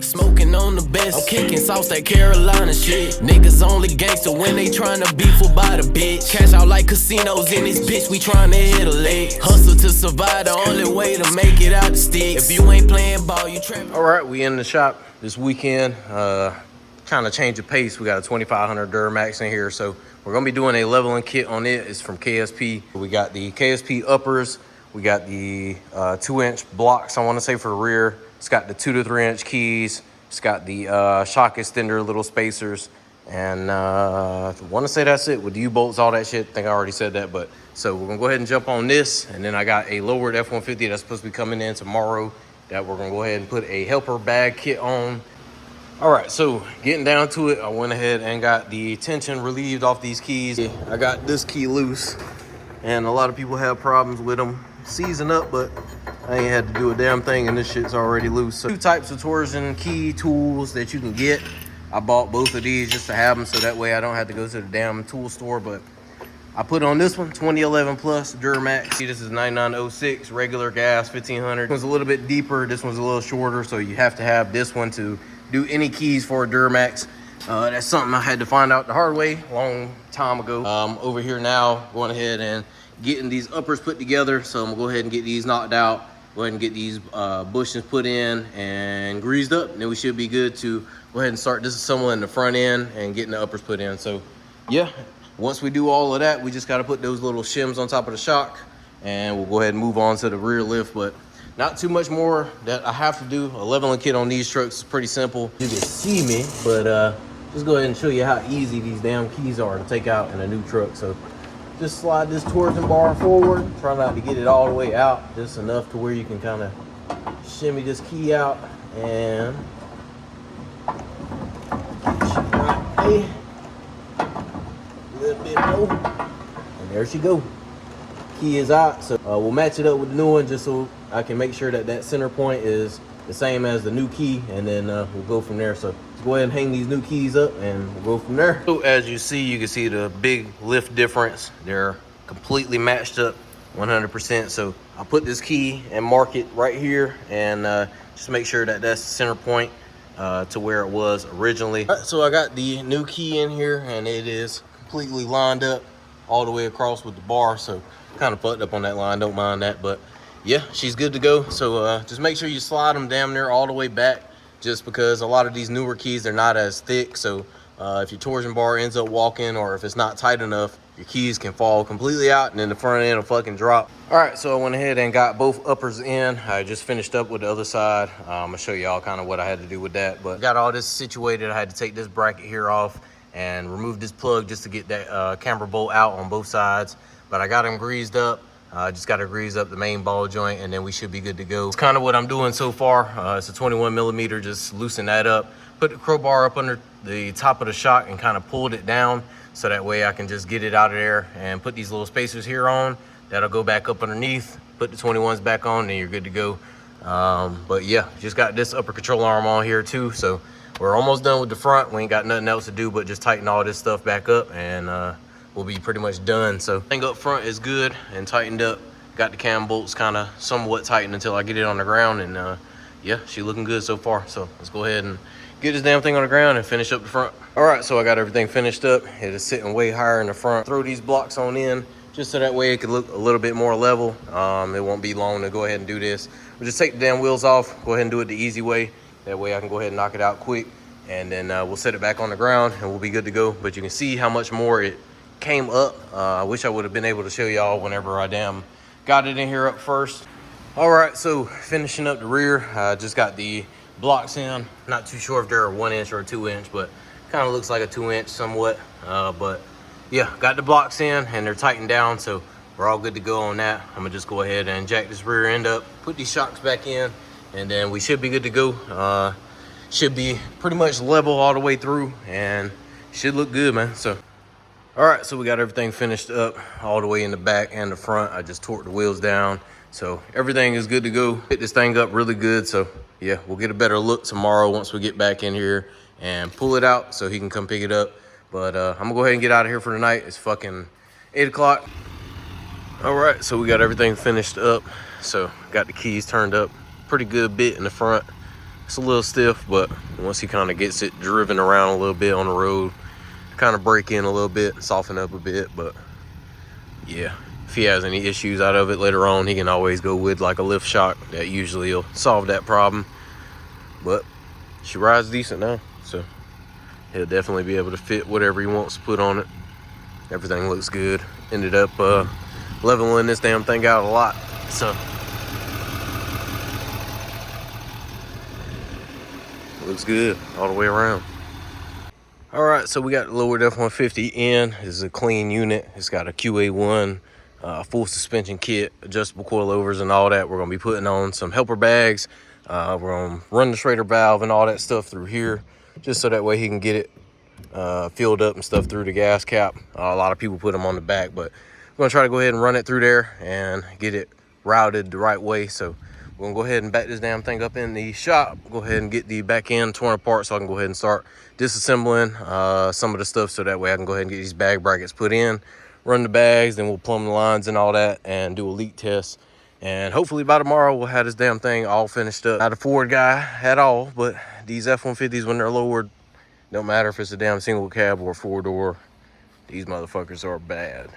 Smoking on the best, I'm kicking sauce that Carolina shit. Niggas only gangster when they tryna beef by the bitch. Cash out like casinos in this bitch, we tryna hit a lick. Hustle to survive, the only way to make it out the sticks. If you ain't playing ball, you trapping. All right, we in the shop this weekend. Trying to change the pace. We got a 2500 Duramax in here, so we're gonna be doing a leveling kit on it. It's from KSP. We got the KSP uppers. We got the 2-inch blocks, I wanna say, for the rear. It's got the 2 to 3 inch keys. It's got the shock extender, little spacers. And I wanna say that's it with the U-bolts, all that shit. I think I already said that, but so we're gonna go ahead and jump on this. And then I got a lowered F-150 that's supposed to be coming in tomorrow that we're gonna go ahead and put a helper bag kit on. All right, so getting down to it, I went ahead and got the tension relieved off these keys. I got this key loose, and a lot of people have problems with them seizing up, but I ain't had to do a damn thing, and this shit's already loose. So 2 types of torsion key tools that you can get. I bought both of these just to have them, so that way I don't have to go to the damn tool store. But I put on this one, 2011 plus Duramax. This is 9906 regular gas, 1500. This one's a little bit deeper, this one's a little shorter, so you have to have this one to do any keys for a Duramax. That's something I had to find out the hard way a long time ago. Over here now, going ahead and getting these uppers put together. So I'm gonna go ahead and get these knocked out, go ahead and get these bushings put in and greased up, and then we should be good to go ahead and start disassembling the front end and getting the uppers put in. So yeah, once we do all of that, we just got to put those little shims on top of the shock, and we'll go ahead and move on to the rear lift. But not too much more that I have to do. A leveling kit on these trucks is pretty simple. You can see me, but just go ahead and show you how easy these damn keys are to take out in a new truck. So just slide this torsion bar forward. Try not to get it all the way out, just enough to where you can kind of shimmy this key out, and a little bit more, and there she go. Key is out. So we'll match it up with the new one just so I can make sure that that center point is the same as the new key, and then we'll go from there. So let's go ahead and hang these new keys up and we'll go from there. So as you can see the big lift difference. They're completely matched up 100%. So I'll put this key and mark it right here, and just make sure that that's the center point to where it was originally. All right, so I got the new key in here, and it is completely lined up all the way across with the bar. So kind of fucked up on that line, don't mind that, but yeah, she's good to go. So just make sure you slide them damn near all the way back, just because a lot of these newer keys, they're not as thick. So if your torsion bar ends up walking, or if it's not tight enough, your keys can fall completely out, and then the front end will fucking drop. All right, so I went ahead and got both uppers in. I just finished up with the other side. I'm gonna show y'all kind of what I had to do with that, but got all this situated. I had to take this bracket here off and remove this plug just to get that camber bolt out on both sides. But I got them greased up. Just got to grease up the main ball joint, and then we should be good to go. It's kind of what I'm doing so far. It's a 21 millimeter, just loosen that up. Put the crowbar up under the top of the shock and kind of pulled it down, so that way I can just get it out of there and put these little spacers here on. That'll go back up underneath, put the 21s back on, and you're good to go. But yeah, just got this upper control arm on here too. So we're almost done with the front. We ain't got nothing else to do but just tighten all this stuff back up, and we'll be pretty much done. So thing up front is good and tightened up. Got the cam bolts kind of somewhat tightened until I get it on the ground, and yeah, she looking good so far. So let's go ahead and get this damn thing on the ground and finish up the front. All right, so I got everything finished up. It is sitting way higher in the front. Throw these blocks on in just so that way it could look a little bit more level. It won't be long to go ahead and do this. We'll just take the damn wheels off, go ahead and do it the easy way. That way I can go ahead and knock it out quick, and then we'll set it back on the ground and we'll be good to go. But you can see how much more it came up. I wish I would have been able to show y'all whenever I damn got it in here up first. All right, so finishing up the rear, I just got the blocks in. Not too sure if they're a 1 inch or a 2 inch, but kind of looks like a 2 inch somewhat. But yeah, got the blocks in and they're tightened down, so we're all good to go on that. I'm gonna just go ahead and jack this rear end up, put these shocks back in, and then we should be good to go. Should be pretty much level all the way through, and should look good, man. So all right, so we got everything finished up all the way in the back and the front. I just torqued the wheels down, so everything is good to go. Hit this thing up really good. So yeah, we'll get a better look tomorrow once we get back in here and pull it out so he can come pick it up. But I'm gonna go ahead and get out of here for tonight. It's fucking 8 o'clock. All right, so we got everything finished up. So got the keys turned up pretty good bit in the front. It's a little stiff, but once he kind of gets it driven around a little bit on the road, kind of break in a little bit, soften up a bit. But yeah, if he has any issues out of it later on, he can always go with like a lift shock. That usually will solve that problem. But she rides decent now, so he'll definitely be able to fit whatever he wants to put on it. Everything looks good. Ended up leveling this damn thing out a lot, so looks good all the way around. All right, so we got the lowered F-150 in. This is a clean unit. It's got a QA1 full suspension kit, adjustable coilovers and all that. We're gonna be putting on some helper bags. We're gonna run the Schrader valve and all that stuff through here, just so that way he can get it filled up and stuff through the gas cap. A lot of people put them on the back, but we're gonna try to go ahead and run it through there and get it routed the right way. So we're gonna go ahead and back this damn thing up in the shop, go ahead and get the back end torn apart so I can go ahead and start disassembling some of the stuff, so that way I can go ahead and get these bag brackets put in, run the bags, then we'll plumb the lines and all that and do a leak test. And hopefully by tomorrow we'll have this damn thing all finished up. Not a Ford guy at all, but these F-150s, when they're lowered, don't matter if it's a damn single cab or a 4-door, these motherfuckers are bad.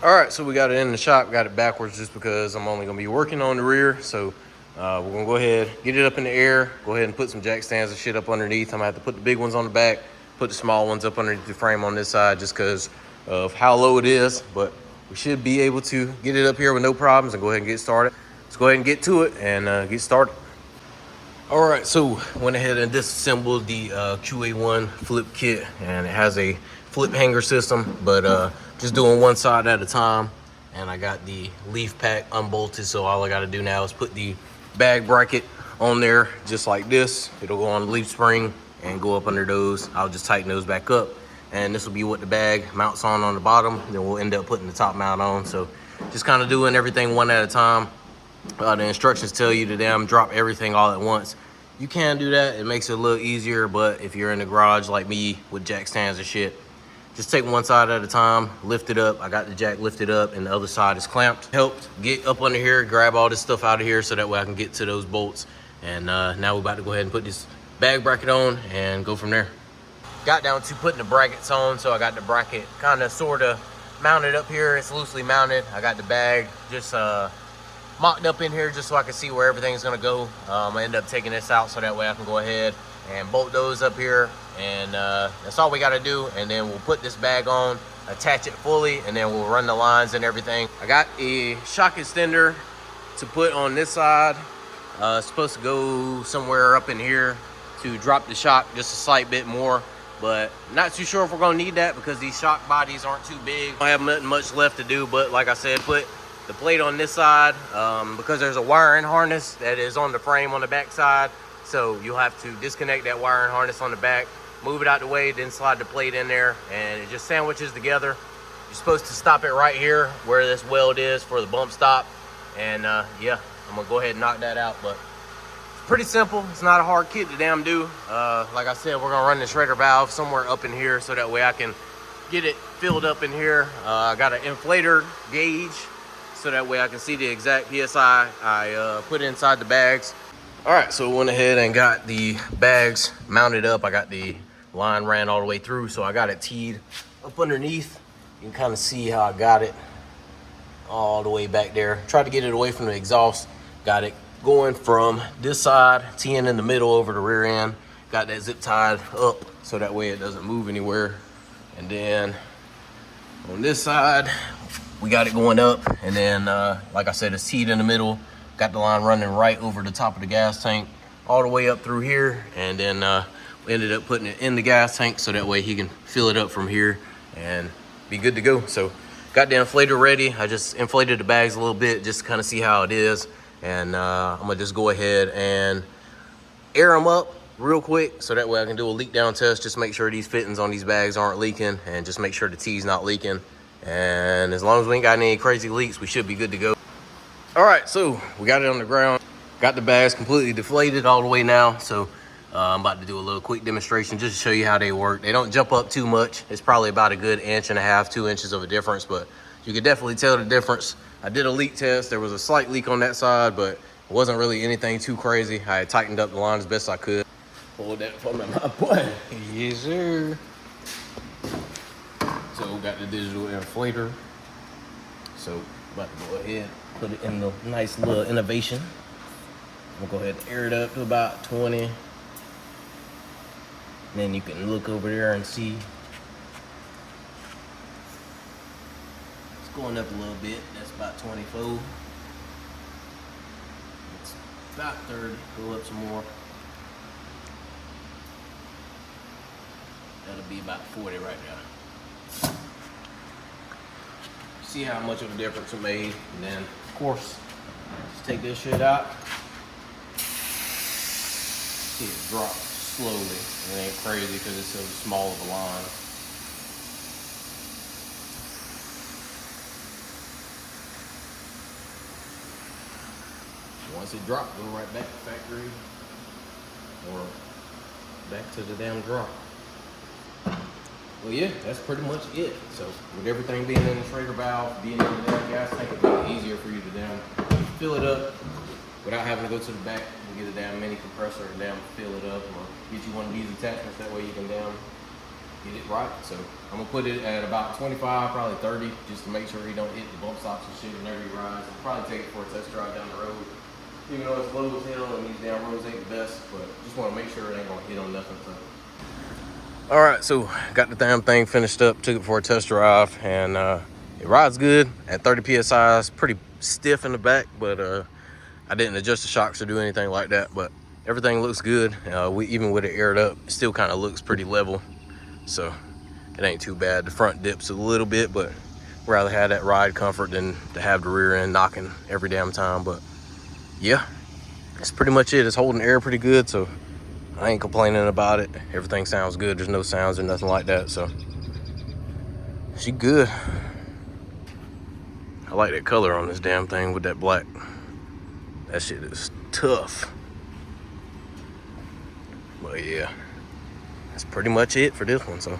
All right, so we got it in the shop, got it backwards just because I'm only gonna be working on the rear. So we're gonna go ahead, get it up in the air, go ahead and put some jack stands and shit up underneath. I'm gonna have to put the big ones on the back, put the small ones up underneath the frame on this side just because of how low it is. But we should be able to get it up here with no problems and go ahead and get started. Let's go ahead and get to it and get started. All right, so went ahead and disassembled the QA1 flip kit, and it has a flip hanger system, but just doing one side at a time. And I got the leaf pack unbolted, so all I got to do now is put the bag bracket on there just like this. It'll go on the leaf spring and go up under those. I'll just tighten those back up, and this will be what the bag mounts on the bottom. Then we'll end up putting the top mount on. So just kind of doing everything one at a time. The instructions tell you to drop everything all at once. You can do that, it makes it a little easier, but if you're in the garage like me with jack stands and shit, just take one side at a time, lift it up. I got the jack lifted up and the other side is clamped. Helped get up under here, grab all this stuff out of here so that way I can get to those bolts. And now we're about to go ahead and put this bag bracket on and go from there. Got down to putting the brackets on, so I got the bracket kind of sort of mounted up here. It's loosely mounted. I got the bag just mocked up in here just so I can see where everything's gonna go. I end up taking this out so that way I can go ahead and bolt those up here, and that's all we got to do. And then we'll put this bag on, attach it fully, and then we'll run the lines and everything. I got a shock extender to put on this side. It's supposed to go somewhere up in here to drop the shock just a slight bit more, but not too sure if we're gonna need that because these shock bodies aren't too big. I have nothing much left to do, but like I said, put the plate on this side because there's a wiring harness that is on the frame on the back side. So you'll have to disconnect that wiring harness on the back, move it out the way, then slide the plate in there, and it just sandwiches together. You're supposed to stop it right here where this weld is for the bump stop. And yeah, I'm gonna go ahead and knock that out. But it's pretty simple. It's not a hard kit to do. Like I said, we're gonna run the Schrader valve somewhere up in here so that way I can get it filled up in here. I got an inflator gauge so that way I can see the exact PSI I put inside the bags. All right, so we went ahead and got the bags mounted up. I got the line ran all the way through, so I got it teed up underneath. You can kind of see how I got it all the way back there. Tried to get it away from the exhaust. Got it going from this side, teeing in the middle over the rear end. Got that zip tied up so that way it doesn't move anywhere. And then on this side, we got it going up, and then like I said, it's teed in the middle. Got the line running right over the top of the gas tank all the way up through here, and then we ended up putting it in the gas tank so that way he can fill it up from here and be good to go. So got the inflator ready. I just inflated the bags a little bit just to kind of see how it is, and I'm gonna just go ahead and air them up real quick so that way I can do a leak down test, just make sure these fittings on these bags aren't leaking, and just make sure the T's not leaking. And as long as we ain't got any crazy leaks, we should be good to go. All right, so we got it on the ground. Got the bags completely deflated all the way now. So I'm about to do a little quick demonstration just to show you how they work. They don't jump up too much. It's probably about a good 1.5 to 2 inches of a difference, but you can definitely tell the difference. I did a leak test. There was a slight leak on that side, but It wasn't really anything too crazy. I had tightened up the line as best I could. Pulled that from my butt. Yes, sir. So got the digital inflator. So about to go ahead, put it in the nice little innovation. I'm gonna go ahead and air it up to about 20. And then you can look over there and see it's going up a little bit. That's about 24. It's about 30. Go up some more. That'll be about 40 right now. See how much of a difference it made, and then of course just take this shit out. See it drop slowly. It ain't crazy because it's so small of a line. Once it drops, go right back to factory or back to the damn drop. Well, yeah, that's pretty much it. So with everything being in the Schrager valve, being in the damn gas tank, it'll be easier for you to damn fill it up without having to go to the back and get a damn mini compressor and damn fill it up, or get you one of these attachments. That way you can damn get it right. So I'm gonna put it at about 25, probably 30, just to make sure you don't hit the bump stops and shit whenever you rise. I'll probably take it for a test drive down the road. Even though it's low as hell and these damn roads ain't the best, but just want to make sure it ain't gonna hit on nothing. So. All right, so got the damn thing finished up, took it for a test drive, and it rides good at 30 psi. It's pretty stiff in the back, but I didn't adjust the shocks or do anything like that. But everything looks good. Even with it aired up, it still kind of looks pretty level, so it ain't too bad. The front dips a little bit, but rather have that ride comfort than to have the rear end knocking every damn time. But yeah, that's pretty much it. It's holding air pretty good, so I ain't complaining about it. Everything sounds good. There's no sounds or nothing like that, so she good. I like that color on this damn thing with that black. That shit is tough. But yeah, that's pretty much it for this one, so